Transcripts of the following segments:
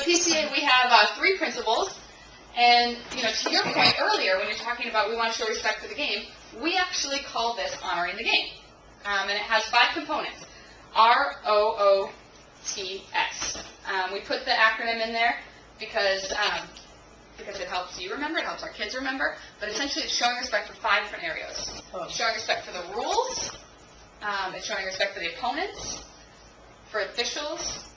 PCA, we have 3 principles. And, to your point earlier, when you're talking about we want to show respect for the game, we actually call this honoring the game. And it has 5 components. ROOTS. We put the acronym in there because it helps you remember, it helps our kids remember, but essentially it's showing respect for 5 different areas. It's showing respect for the rules, it's showing respect for the opponents, for officials,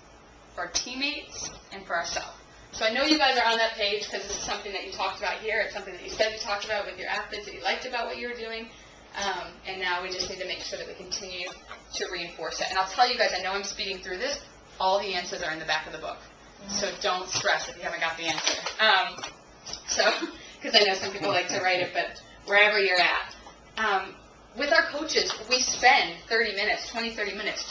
for our teammates, and for ourselves. So I know you guys are on that page because this is something that you talked about here. It's something that you said you talked about with your athletes that you liked about what you were doing. And now we just need to make sure that we continue to reinforce it. And I'll tell you guys, I know I'm speeding through this. All the answers are in the back of the book. So don't stress if you haven't got the answer. Because I know some people like to write it, but wherever you're at. With our coaches, we spend 30 minutes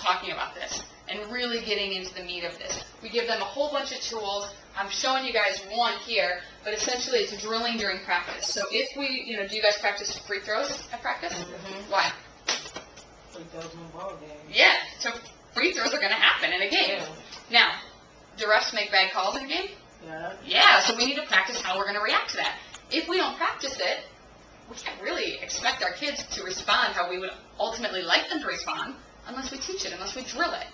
talking about this and really getting into the meat of this. We give them a whole bunch of tools. I'm showing you guys one here, but essentially it's drilling during practice. So if we, do you guys practice free throws at practice? Mm-hmm. Why? Free throws in a ball game. Yeah, so free throws are going to happen in a game. Yeah. Now, do refs make bad calls in a game? Yeah. Yeah, so we need to practice how we're going to react to that. If we don't practice it, we can't really expect our kids to respond how we would ultimately like them to respond unless we teach it, unless we drill it.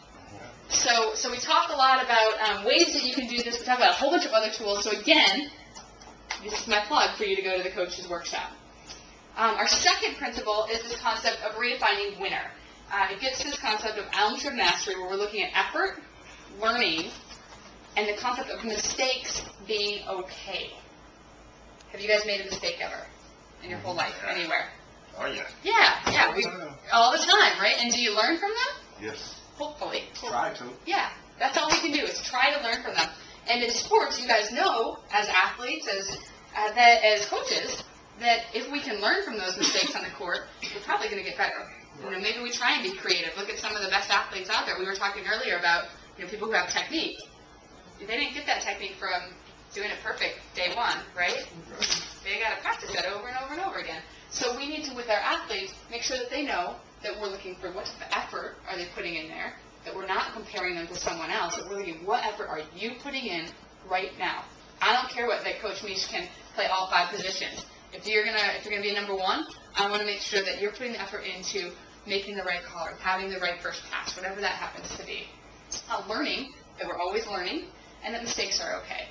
So we talk a lot about ways that you can do this. We talk about a whole bunch of other tools. So again, this is my plug for you to go to the coach's workshop. Our second principle is this concept of redefining winner. It gets to this concept of elements of mastery where we're looking at effort, learning, and the concept of mistakes being okay. Have you guys made a mistake ever in your whole life, anywhere? Oh, yeah. Yeah, all the time, right? And do you learn from them? Yes. Hopefully. Try to. Yeah, that's all we can do is try to learn from them. And in sports, you guys know, as athletes, as coaches, that if we can learn from those mistakes on the court, we're probably going to get better. Maybe we try and be creative. Look at some of the best athletes out there. We were talking earlier about people who have technique. They didn't get that technique from doing it perfect day one, right? They got to practice that over and over and over again. So we need to, with our athletes, make sure that they know that we're looking for what effort are they putting in there, that we're not comparing them to someone else, that we're looking what effort are you putting in right now. I don't care that Coach Mish can play all 5 positions. If you're gonna be number 1, I want to make sure that you're putting the effort into making the right call or having the right first pass, whatever that happens to be. Learning, that we're always learning, and that mistakes are okay.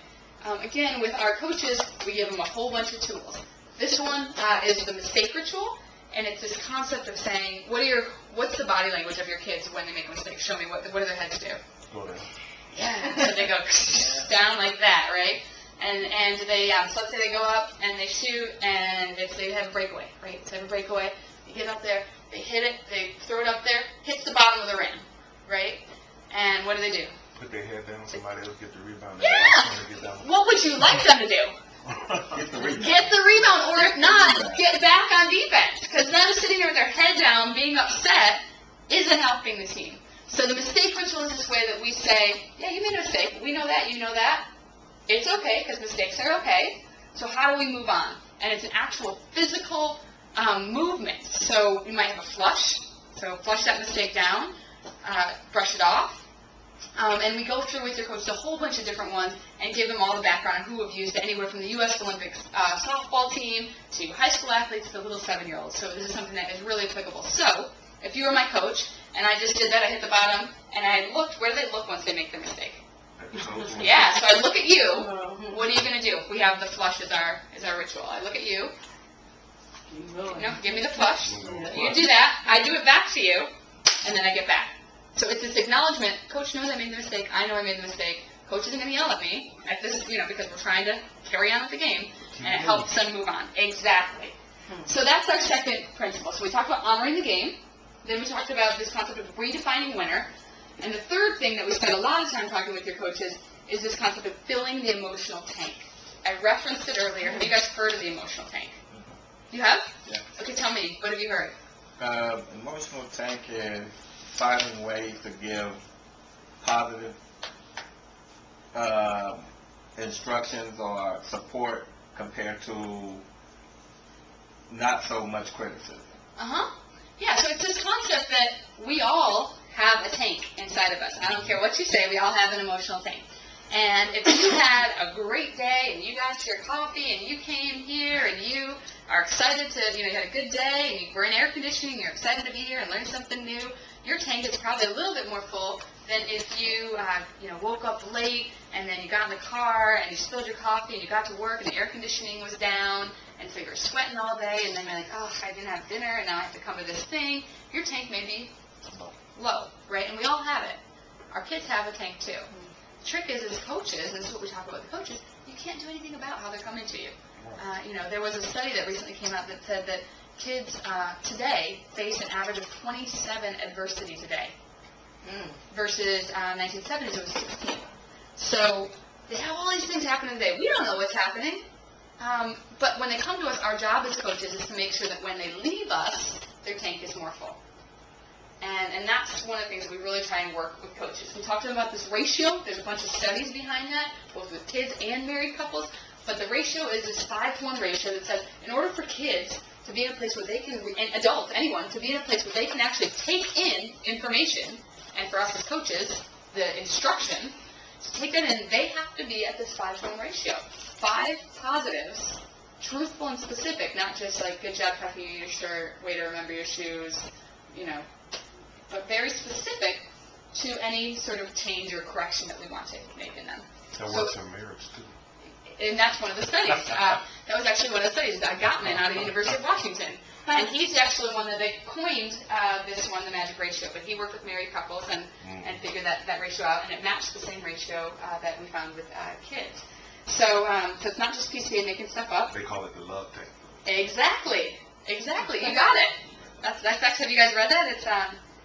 Again, with our coaches, we give them a whole bunch of tools. This one is the mistake ritual, and it's this concept of saying, what's the body language of your kids when they make a mistake? Show me, what do their heads do? Go there. Yeah, so they go down like that, right? And they, so let's say they go up and they shoot, and they have a breakaway, right? So they have a breakaway, they get up there, they hit it, they throw it up there, hits the bottom of the rim, right? And what do? Put their head down, somebody else get the rebound. Yeah! What would you like them to do? Get the rebound, or if not, get back on defense. Because them sitting there with their head down, being upset, isn't helping the team. So the mistake ritual is this way that we say, yeah, you made a mistake. We know that. You know that. It's okay, because mistakes are okay. So how do we move on? And it's an actual physical movement. So you might have a flush. So flush that mistake down. Brush it off. And we go through with your coach a whole bunch of different ones and give them all the background on who have used it, anywhere from the U.S. Olympic softball team to high school athletes to little 7-year-olds. So this is something that is really applicable. So if you were my coach and I just did that, I hit the bottom, and I looked, where do they look once they make their mistake? Yeah, so I look at you. What are you going to do? We have the flush as our ritual. I look at you. Give me the flush. You do that. I do it back to you, and then I get back. So it's this acknowledgement. Coach knows I made the mistake. I know I made the mistake. Coach isn't going to yell at me at this, because we're trying to carry on with the game, and it helps them move on. Exactly. So that's our second principle. So we talked about honoring the game. Then we talked about this concept of redefining winner. And the third thing that we spend a lot of time talking with your coaches is this concept of filling the emotional tank. I referenced it earlier. Have you guys heard of the emotional tank? You have? Yeah. Okay, tell me. What have you heard? Emotional tank is finding ways to give positive instructions or support compared to not so much criticism. Yeah, so it's this concept that we all have a tank inside of us. I don't care what you say, we all have an emotional tank. And if you had a great day and you got your coffee and you came here and you are excited to, you had a good day and you were in air conditioning, you're excited to be here and learn something new, your tank is probably a little bit more full than if you, woke up late and then you got in the car and you spilled your coffee and you got to work and the air conditioning was down and so you're sweating all day and then you're like, oh, I didn't have dinner and now I have to come to this thing. Your tank may be low, right? And we all have it. Our kids have a tank too. The trick is, as coaches, and this is what we talk about with coaches, you can't do anything about how they're coming to you. There was a study that recently came out that said that kids today face an average of 27 adversities a day versus 1970s it was 16. So they have all these things happening today. We don't know what's happening, but when they come to us, our job as coaches is to make sure that when they leave us, their tank is more full. And that's one of the things that we really try and work with coaches. We talked to them about this ratio. There's a bunch of studies behind that, both with kids and married couples. But the ratio is this 5-to-1 ratio that says in order for kids to be in a place where they can, and adults, anyone, to be in a place where they can actually take in information, and for us as coaches, the instruction, to take that in, they have to be at this 5-to-1 ratio. 5 positives, truthful and specific, not just like, good job tucking in your shirt, way to remember your shoes, but very specific to any sort of change or correction that we want to make in them. That works in marriage, too. And that's one of the studies. That was actually one of the studies. Gottman out of the University of Washington. And he's actually one that they coined this one, the magic ratio. But he worked with married couples and figured that ratio out, and it matched the same ratio that we found with kids. So it's not just PCA making stuff up. They call it the love tank. Exactly. You got it. That's actually, have you guys read that?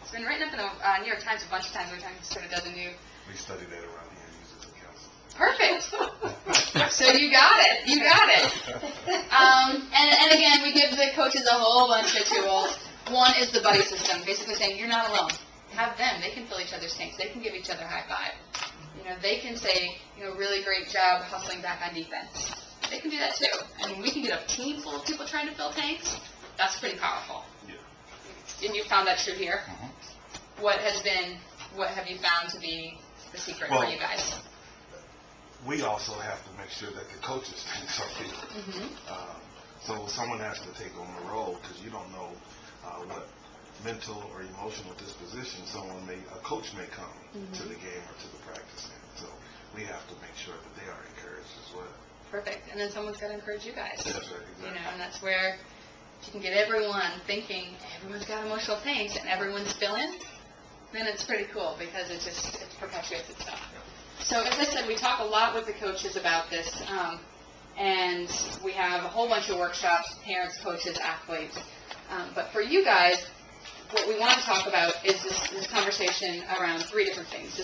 It's been written up in the New York Times a bunch of times. Every time he sort of does a new. We study that around here and use it as counsel. Perfect. So you got it. And again, we give the coaches a whole bunch of tools. One is the buddy system, basically saying you're not alone. Have them. They can fill each other's tanks. They can give each other high five. They can say, really great job hustling back on defense. They can do that too. And we can get a team full of people trying to fill tanks. That's pretty powerful. And you found that true here? Mm-hmm. What have you found to be the secret for you guys? We also have to make sure that the coaches tanks are filled. So someone has to take on the role, because you don't know what mental or emotional disposition a coach may come to the game or to the practice in. So we have to make sure that they are encouraged as well. Perfect. And then someone's got to encourage you guys. That's right, exactly. And that's where if you can get everyone thinking everyone's got emotional tanks and everyone's filling, then it's pretty cool, because it perpetuates itself. So as I said, we talk a lot with the coaches about this, and we have a whole bunch of workshops, parents, coaches, athletes. But for you guys, what we want to talk about is this conversation around 3 different things.